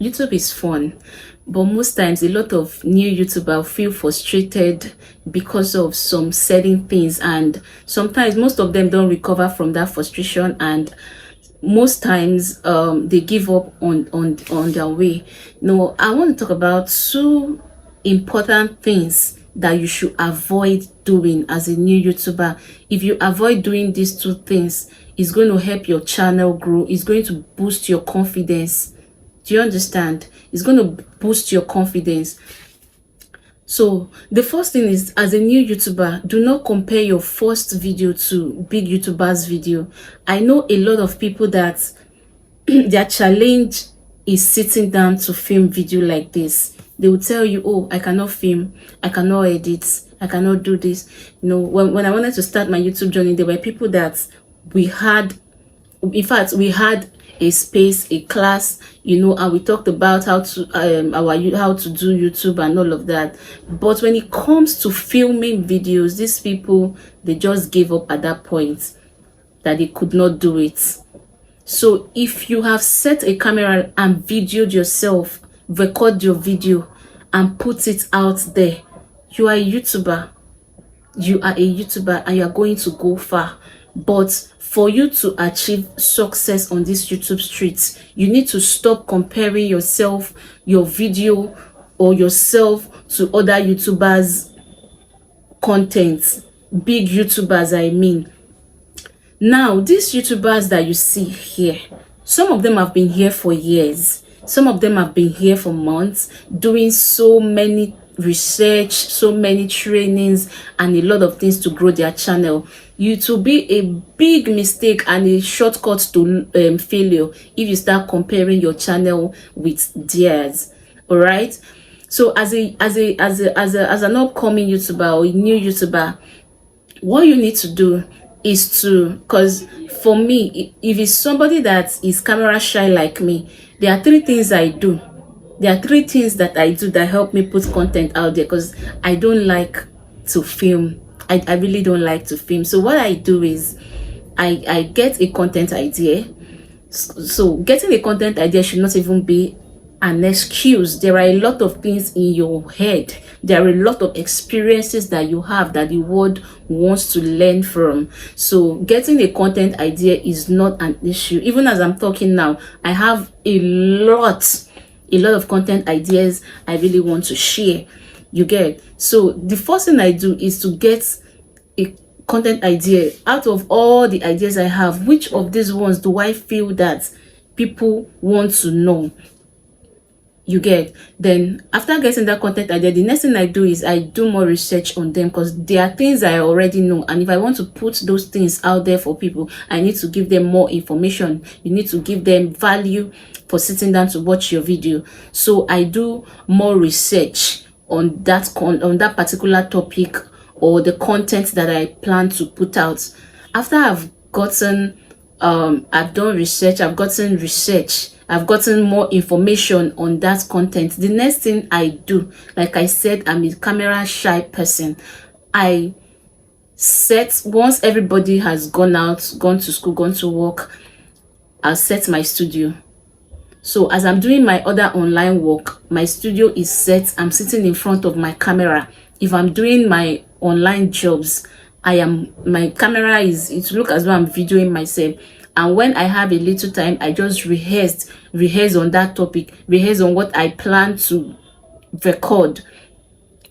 YouTube is fun, but most times a lot of new YouTubers feel frustrated because of some certain things, and sometimes most of them don't recover from that frustration, and most times they give up on their way. No, I want to talk about two important things that you should avoid doing as a new YouTuber. If you avoid doing these two things, it's going to help your channel grow. It's going to boost your confidence. Do you understand? It's going to boost your confidence. So the first thing is, as a new YouTuber, do not compare your first video to big YouTubers' video. I know a lot of people that their challenge is sitting down to film video like this. They will tell you, oh, I cannot film, I cannot edit, I cannot do this. You know, when I wanted to start my YouTube journey, there were people that we had a space, a class, you know, and we talked about how to how to do YouTube and all of that. But when it comes to filming videos, these people, they just gave up at that point, that they could not do it. So if you have set a camera and videoed yourself, record your video and put it out there, you are a YouTuber. You are a YouTuber and you are going to go far. But for you to achieve success on this YouTube streets, you need to stop comparing yourself, your video, or yourself to other YouTubers' content. Big YouTubers, I mean. Now, these YouTubers that you see here, some of them have been here for years. Some of them have been here for months, doing so many research, so many trainings, and a lot of things to grow their channel. It will be a big mistake and a shortcut to failure if you start comparing your channel with theirs. All right. So as an upcoming YouTuber or a new YouTuber, what you need to do is to, because for me, if it's somebody that is camera shy like me, there are three things I do. There are three things that I do that help me put content out there, because I don't like to film. I really don't like to film. So what I do is I get a content idea. So getting a content idea should not even be an excuse. There are a lot of things in your head. There are a lot of experiences that you have that the world wants to learn from. So getting a content idea is not an issue. Even as I'm talking now, I have a lot of content ideas I really want to share. You get? So the first thing I do is to get a content idea. Out of all the ideas I have, which of these ones do I feel that people want to know? You get? Then after getting that content idea, the next thing I do is I do more research on them, because there are things I already know, and if I want to put those things out there for people, I need to give them more information. You need to give them value for sitting down to watch your video. So I do more research on that particular topic or the content that I plan to put out. After I've gotten I've done research, I've gotten more information on that content, the next thing I do, like I said, I'm a camera shy person. I set, once everybody has gone out, gone to school, gone to work, I'll set my studio. So as I'm doing my other online work, my studio is set. I'm sitting in front of my camera. If I'm doing my online jobs, my camera is, it look as though I'm videoing myself. And when I have a little time, I just rehearse on that topic, rehearse on what I plan to record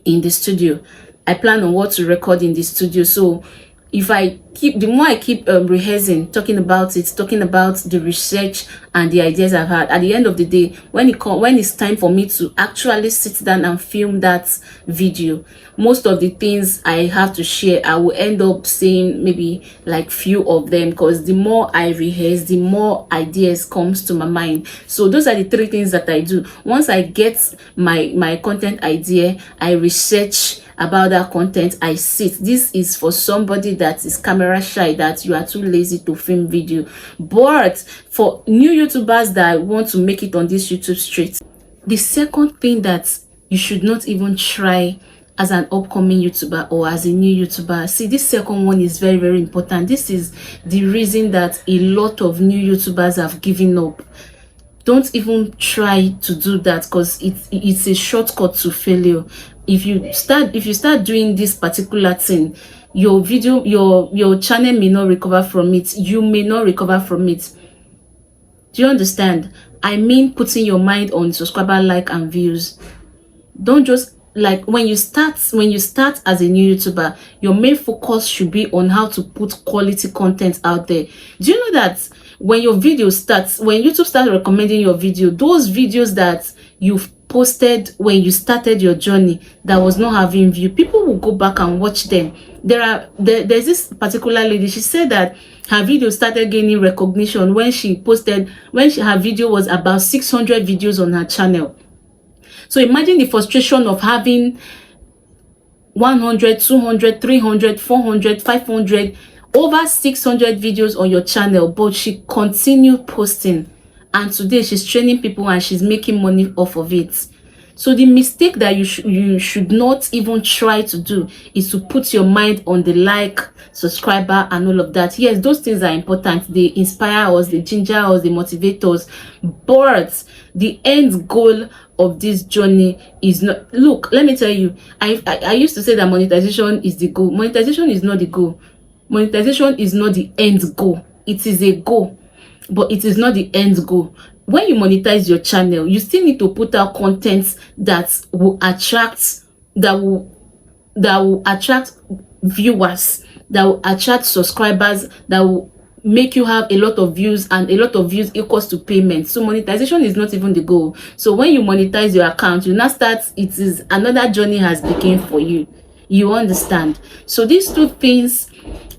in the studio. I plan on what to record in the studio. So if I keep, the more I keep rehearsing, talking about the research and the ideas I've had, at the end of the day, when it's time for me to actually sit down and film that video, most of the things I have to share, I will end up saying maybe like few of them, because the more I rehearse, the more ideas comes to my mind. So those are the three things that I do. Once I get my content idea, I research about that content, I sit. This is for somebody that is camera shy, that you are too lazy to film video. But for new YouTubers that want to make it on this YouTube street, the second thing that you should not even try as an upcoming YouTuber or as a new YouTuber, see, this second one is very, very important. This is the reason that a lot of new YouTubers have given up. Don't even try to do that, because it's a shortcut to failure. If you start doing this particular thing, your video, your channel may not recover from it. You may not recover from it. Do you understand? I mean, putting your mind on subscriber, like, and views. Don't just, like, when you start as a new YouTuber, your main focus should be on how to put quality content out there. Do you know that when your video starts, when YouTube starts recommending your video, those videos that you've posted when you started your journey that was not having view, people will go back and watch them. There's this particular lady, she said that her video started gaining recognition when her video was about 600 videos on her channel. So imagine the frustration of having 100, 200, 300, 400, 500, over 600 videos on your channel, but she continued posting. And today she's training people and she's making money off of it. So the mistake that you should not even try to do is to put your mind on the like, subscriber, and all of that. Yes, those things are important. They inspire us, they ginger us, they motivate us. But the end goal of this journey is not, look, let me tell you, I used to say that monetization is the goal. Monetization is not the goal. Monetization is not the end goal. It is a goal, but it is not the end goal. When you monetize your channel, you still need to put out content that will attract viewers, that will attract subscribers, that will make you have a lot of views, and a lot of views equals to payment. So monetization is not even the goal. So when you monetize your account, you now start, it is another journey has begun for you. You understand? So these two things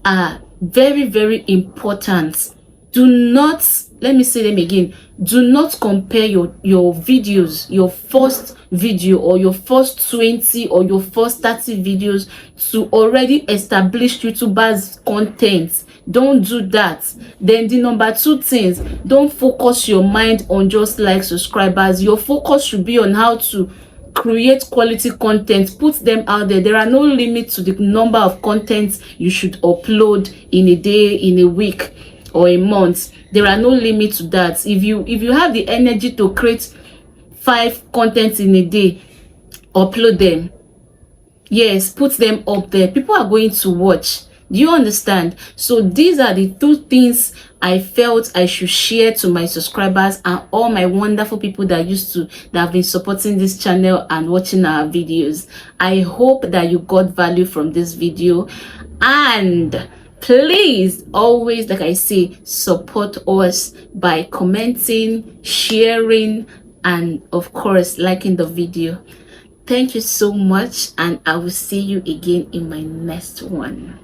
are very, very important. Do not, let me say them again, do not compare your videos, your first video or your first 20 or your first 30 videos to already established YouTubers content. Don't do that. Then the number two things, don't focus your mind on just like subscribers. Your focus should be on how to create quality content, put them out there. There are no limits to the number of contents you should upload in a day, in a week, or a month. There are no limit to that. If you have the energy to create 5 contents in a day, upload them. Yes, put them up there. People are going to watch. Do you understand? So these are the two things I felt I should share to my subscribers and all my wonderful people that have been supporting this channel and watching our videos. I hope that you got value from this video, and please always, like I say, support us by commenting, sharing, and of course liking the video. Thank you so much, and I will see you again in my next one.